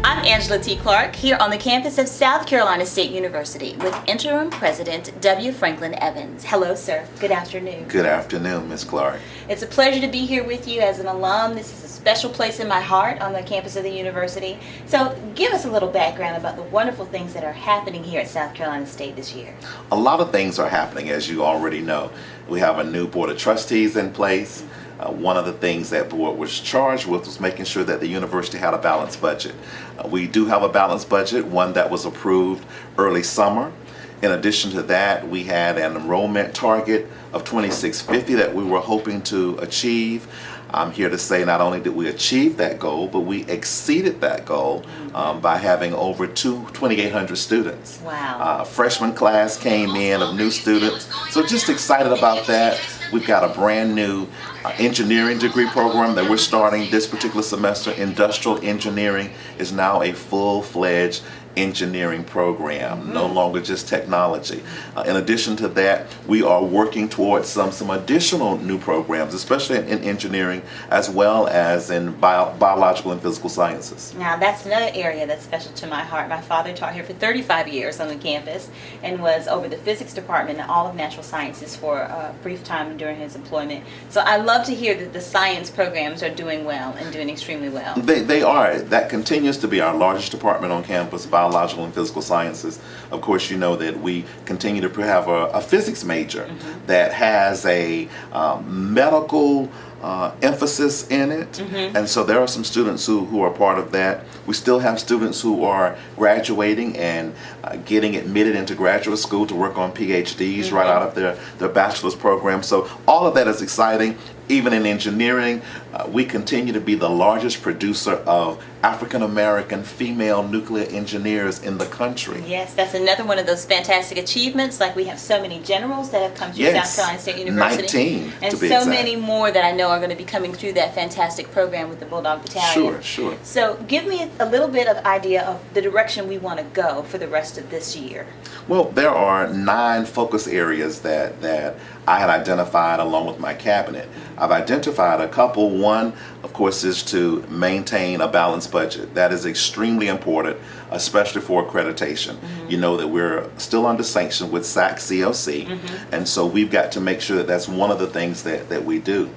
I'm Angela T. Clark, here on the campus of South Carolina State University with Interim President W. Franklin Evans. Hello, sir. Good afternoon. Good afternoon, Ms. Clark. It's a pleasure to be here with you as an alum. This is a special place in my heart on the campus of the university. So give us a little background about the wonderful things that are happening here at South Carolina State this year. A lot of things are happening, as you already know. We have a new board of trustees in place. One of the things that board was charged with was making sure that the university had a balanced budget. We do have a balanced budget, one that was approved early summer. In addition to that, we had an enrollment target of 2650 that we were hoping to achieve. I'm here to say not only did we achieve that goal, but we exceeded that goal by having over 2,800 students. Wow. Freshman class came in of new students, so just excited about that. We've got a brand new engineering degree program that we're starting this particular semester. Industrial engineering is now a full-fledged engineering program, no longer just technology. In addition to that, we are working towards some additional new programs, especially in engineering as well as in biological and physical sciences. Now that's another area that's special to my heart. My father taught here for 35 years on the campus and was over the physics department and all of natural sciences for a brief time during his employment. So I love to hear that the science programs are doing well and doing extremely well. They are. That continues to be our largest department on campus, biological and physical sciences. Of course, you know that we continue to have a physics major that has a medical emphasis in it, and so there are some students who are part of that. We still have students who are graduating and getting admitted into graduate school to work on PhDs right out of their bachelor's program. So all of that is exciting. Even in engineering, we continue to be the largest producer of African American female nuclear engineers in the country. Yes, that's another one of those fantastic achievements. Like we have so many generals that have come through South Carolina State University. 19 and to be so exact. many more that I know are going to be coming through that fantastic program with the Bulldog Battalion. Sure. So give me a little bit of idea of the direction we want to go for the rest of this year. Well, there are 9 focus areas that I had identified along with my cabinet. I've identified a couple. One, of course, is to maintain a balanced budget. That is extremely important, especially for accreditation. You know that we're still under sanction with SAC-COC, and so we've got to make sure that that's one of the things that we do.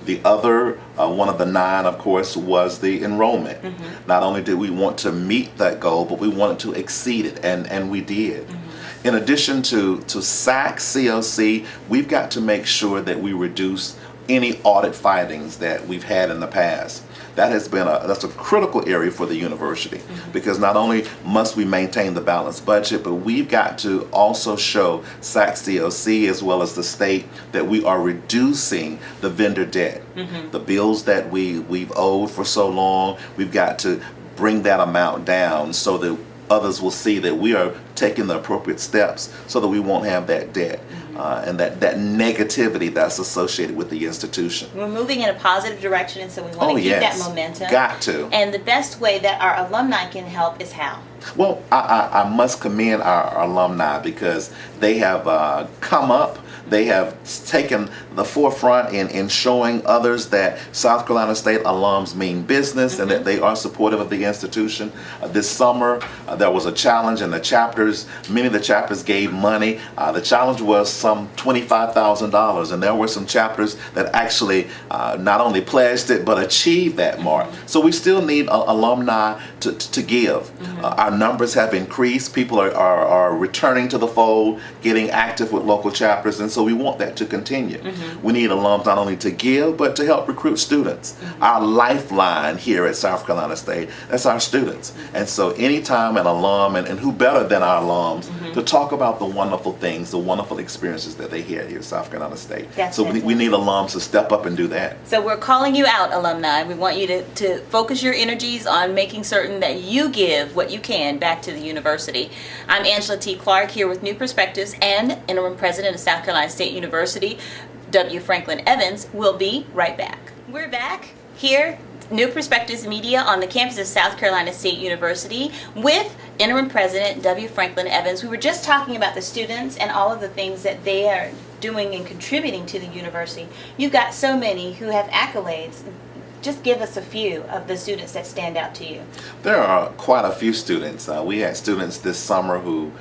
The other, one of the 9, of course, was the enrollment. Not only did we want to meet that goal, but we wanted to exceed it, and we did. In addition to SAC-COC, we've got to make sure that we reduce any audit findings that we've had in the past. That's a critical area for the university, because not only must we maintain the balanced budget, but we've got to also show SAC-COC as well as the state that we are reducing the vendor debt. The bills that we've owed for so long, we've got to bring that amount down so that others will see that we are taking the appropriate steps so that we won't have that debt and that negativity that's associated with the institution. We're moving in a positive direction, and so we want to keep that momentum. Got to. And the best way that our alumni can help is how? Well, I must commend our alumni because they have come up. They have taken the forefront in showing others that South Carolina State alums mean business and that they are supportive of the institution. This summer, there was a challenge in the chapters. Many of the chapters gave money. The challenge was some $25,000, and there were some chapters that actually not only pledged it but achieved that mark. So we still need alumni to give. Our numbers have increased. People are returning to the fold, getting active with local chapters, and so we want that to continue. We need alums not only to give, but to help recruit students. Our lifeline here at South Carolina State, that's our students. And so anytime an alum, and who better than our alums, to talk about the wonderful things, the wonderful experiences that they had here at South Carolina State. So we need alums to step up and do that. So we're calling you out, alumni. We want you to focus your energies on making certain that you give what you can back to the university. I'm Angela T. Clark here with New Perspectives and Interim President of South Carolina State University, W. Franklin Evans. We'll be right back. We're back here, New Perspectives Media, on the campus of South Carolina State University with Interim President W. Franklin Evans. We were just talking about the students and all of the things that they are doing and contributing to the university. You've got so many who have accolades just give us a few of the students that stand out to you. There are quite a few students. We had students this summer who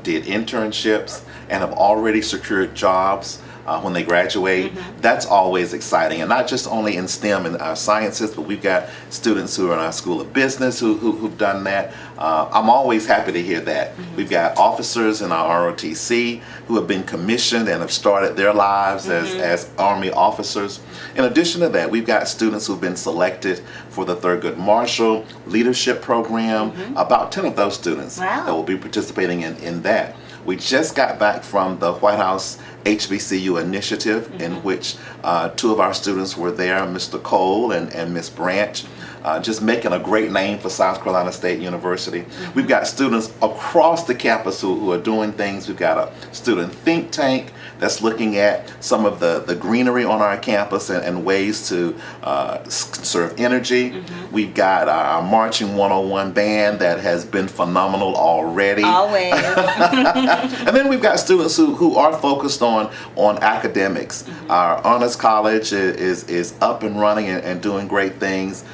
did internships and have already secured jobs when they graduate. That's always exciting, and not just only in STEM and our sciences, but we've got students who are in our School of Business who've done that. I'm always happy to hear that. We've got officers in our ROTC who have been commissioned and have started their lives as Army officers. In addition to that, we've got students who've been selected for the Thurgood Marshall Leadership Program. About 10 of those students that will be participating in that. We just got back from the White House HBCU initiative, in which 2 of our students were there, Mr. Cole and Miss Branch, just making a great name for South Carolina State University. We've got students across the campus who are doing things. We've got a student think tank that's looking at some of the greenery on our campus and ways to conserve energy. We've got our Marching 101 band that has been phenomenal already. Always. And then we've got students who are focused on academics. Our honors college is up and running and doing great things.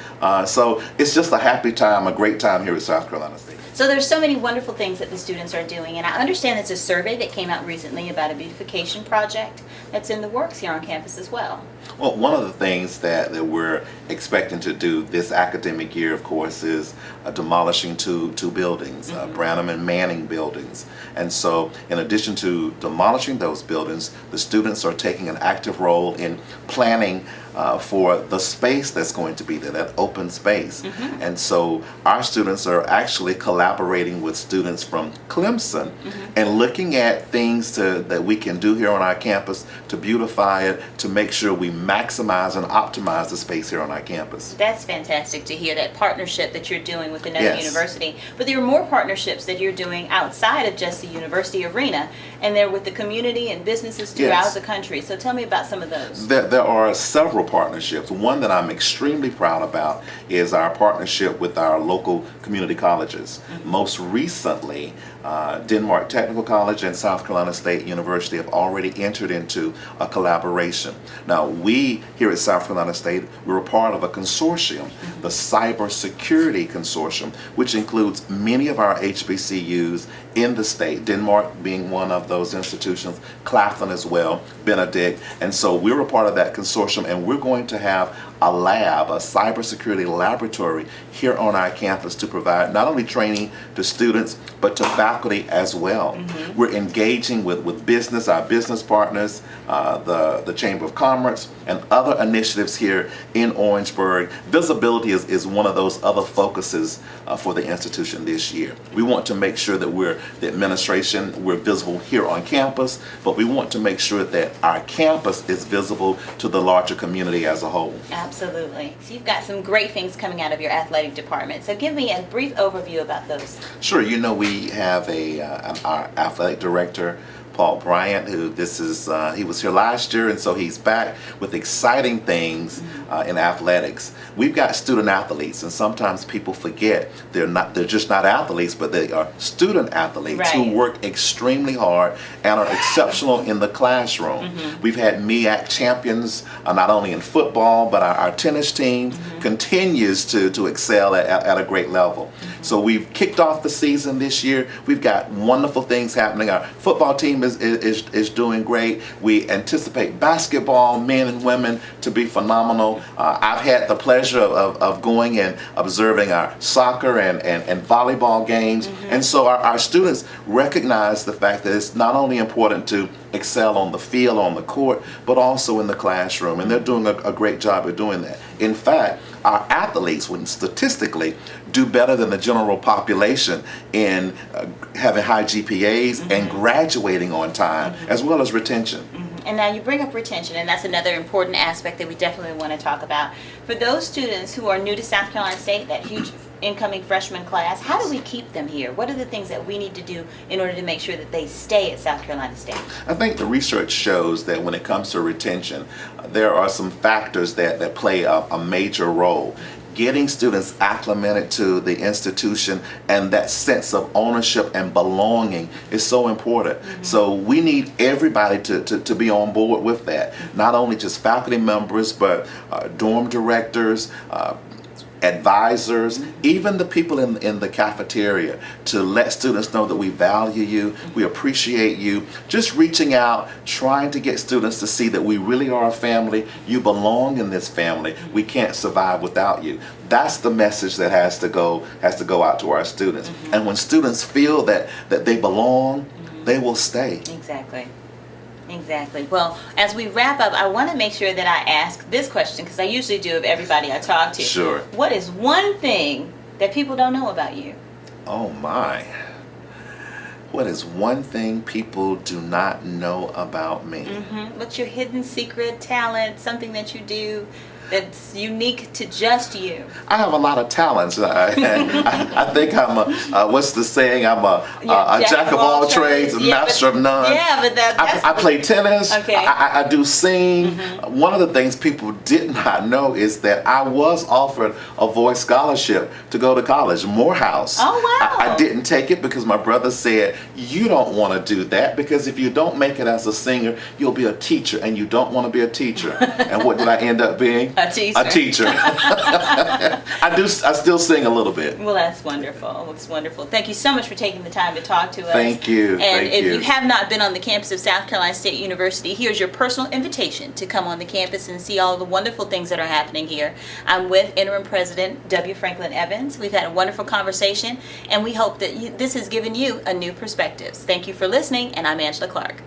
So it's just a happy time, a great time here at South Carolina State. So there's so many wonderful things that the students are doing, and I understand there's a survey that came out recently about a beautification project that's in the works here on campus as well. Well, one of the things that we're expecting to do this academic year, of course, is demolishing two buildings, Branham and Manning buildings. And so in addition to demolishing those buildings, the students are taking an active role in planning for the space that's going to be there, that open space. And so our students are actually collaborating with students from Clemson and looking at things that we can do here on our campus to beautify it, to make sure we maximize and optimize the space here on our campus. That's fantastic to hear, that partnership that you're doing with another university. But there are more partnerships that you're doing outside of just the university arena, and they're with the community and businesses throughout the country. So tell me about some of those. There are several partnerships. One that I'm extremely proud about is our partnership with our local community colleges. Most recently, Denmark Technical College and South Carolina State University have already entered into a collaboration. Now, we here at South Carolina State, we're a part of a consortium, the Cybersecurity Consortium, which includes many of our HBCUs in the state, Denmark being one of those institutions, Claflin as well, Benedict. And so we're a part of that consortium, and we're going to have a lab, a cybersecurity laboratory here on our campus to provide not only training to students, but to faculty as well. We're engaging with business, our business partners, the Chamber of Commerce, and other initiatives here in Orangeburg. Visibility is one of those other focuses for the institution this year. We want to make sure that the administration, we're visible here on campus, but we want to make sure that our campus is visible to the larger community as a whole. Absolutely. So you've got some great things coming out of your athletic department. So give me a brief overview about those. Sure. You know, we have our athletic director, Paul Bryant, who he was here last year, and so he's back with exciting things in athletics. We've got student athletes, and sometimes people forget they're just not athletes, but they are student athletes who work extremely hard and are exceptional in the classroom. We've had MEAC champions, not only in football, but our tennis team continues to excel at a great level. So we've kicked off the season this year. We've got wonderful things happening. Our football team is doing great. We anticipate basketball, men and women, to be phenomenal. I've had the pleasure of going and observing our soccer and volleyball games. And so our students recognize the fact that it's not only important to excel on the field, on the court, but also in the classroom. And they're doing a great job of doing that. In fact, our athletes, when statistically, do better than the general population in having high GPAs and graduating on time, as well as retention. And now you bring up retention, and that's another important aspect that we definitely want to talk about. For those students who are new to South Carolina State, that huge incoming freshman class, how do we keep them here? What are the things that we need to do in order to make sure that they stay at South Carolina State? I think the research shows that when it comes to retention, there are some factors that play a major role. getting students acclimated to the institution, and that sense of ownership and belonging is so important. So we need everybody to be on board with that. Not only just faculty members, but dorm directors, advisors, even the people in the cafeteria, to let students know that we value you, we appreciate you. Just reaching out, trying to get students to see that we really are a family. You belong in this family. We can't survive without you. That's the message that has to go out to our students. And when students feel that they belong, they will stay. Exactly. Exactly. Well, as we wrap up, I want to make sure that I ask this question, because I usually do of everybody I talk to. Sure. What is one thing that people don't know about you? Oh my. What is one thing people do not know about me? What's your hidden secret, talent, something that you do that's unique to just you? I have a lot of talents. I think I'm what's the saying? I'm a jack of all trades, a master of none. Yeah, but that's I play tennis. Okay. I do sing. One of the things people did not know is that I was offered a voice scholarship to go to college, Morehouse. Oh, wow. I didn't take it because my brother said, you don't want to do that, because if you don't make it as a singer, you'll be a teacher, and you don't want to be a teacher. And what did I end up being? A teacher. A teacher. I still sing a little bit. Well, that's wonderful. It's wonderful. Thank you so much for taking the time to talk to us. Thank you. And if you have not been on the campus of South Carolina State University, here's your personal invitation to come on the campus and see all the wonderful things that are happening here. I'm with Interim President W. Franklin Evans. We've had a wonderful conversation, and we hope that this has given you a new perspective. Thank you for listening, and I'm Angela Clark.